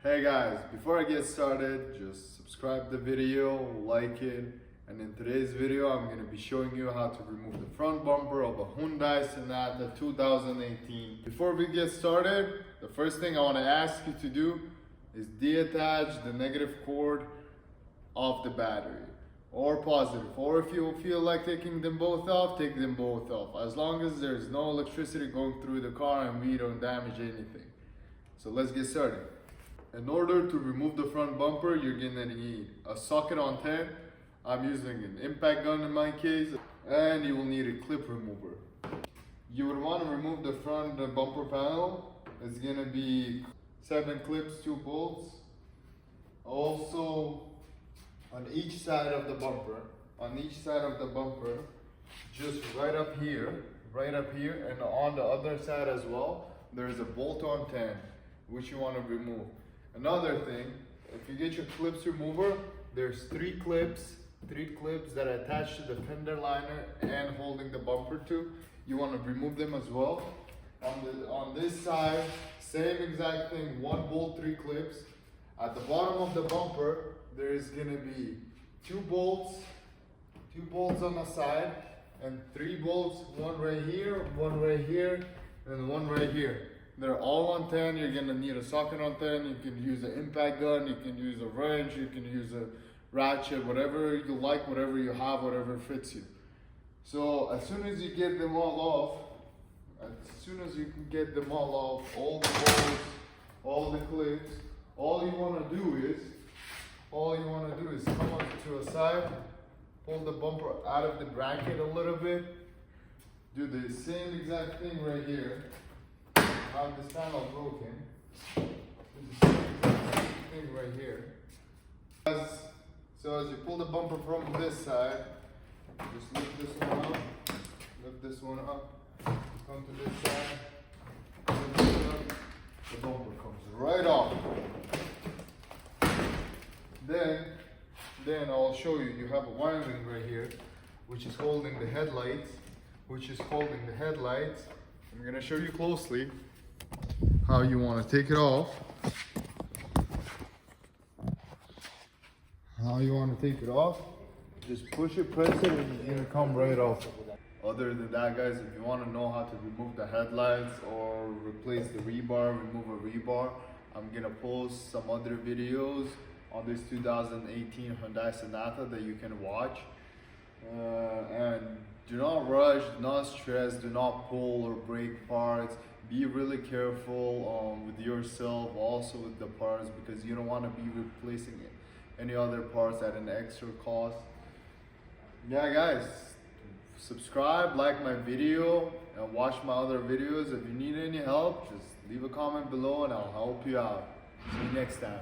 Hey guys, before I get started, just subscribe the video, like it, and in today's video I'm going to be showing you how to remove the front bumper of a Hyundai Sonata 2018. Before we get started, the first thing I want to ask you to do is deattach the negative cord off the battery, or positive, or if you feel like taking them both off, take them both off, as long as there's no electricity going through the car and we don't damage anything. So let's get started. In order to remove the front bumper, you're gonna need a socket on 10. I'm using an impact gun in my case, and you will need a clip remover. You would want to remove the front bumper panel. It's gonna be 7 clips, 2 bolts. Also, on each side of the bumper, just right up here, and on the other side as well, there's a bolt on 10, which you want to remove. Another thing, if you get your clips remover, there's three clips that are attached to the fender liner and holding the bumper too. You want to remove them as well. On this side, same exact thing, 1 bolt, 3 clips. At the bottom of the bumper, there's gonna be 2 bolts on the side, and 3 bolts, one right here, and one right here. They're all on 10. You're gonna need a socket on 10. You can use an impact gun, you can use a wrench, you can use a ratchet, whatever you like, whatever you have, whatever fits you. So as soon as you get them all off, all the bolts, all the clips, all you wanna do is come up to a side, pull the bumper out of the bracket a little bit, do the same exact thing right here. Have this panel broken. Do the same exact thing right here. So as you pull the bumper from this side, just lift this one up, come to this side, lift this up, the bumper comes right off. Then I'll show you, you have a wiring right here, which is holding the headlights, I'm gonna show you closely how you want to take it off. Just push it, press it, and it's gonna come right off. Other than that, guys, if you want to know how to remove the headlights or replace the rebar, remove a rebar, I'm gonna post some other videos on this 2018 Hyundai Sonata that you can watch. And do not rush, do not stress, do not pull or break parts. Be really careful with yourself, also with the parts, because you don't want to be replacing any other parts at an extra cost. Yeah guys, subscribe, like my video, and watch my other videos. If you need any help, just leave a comment below and I'll help you out. See you next time.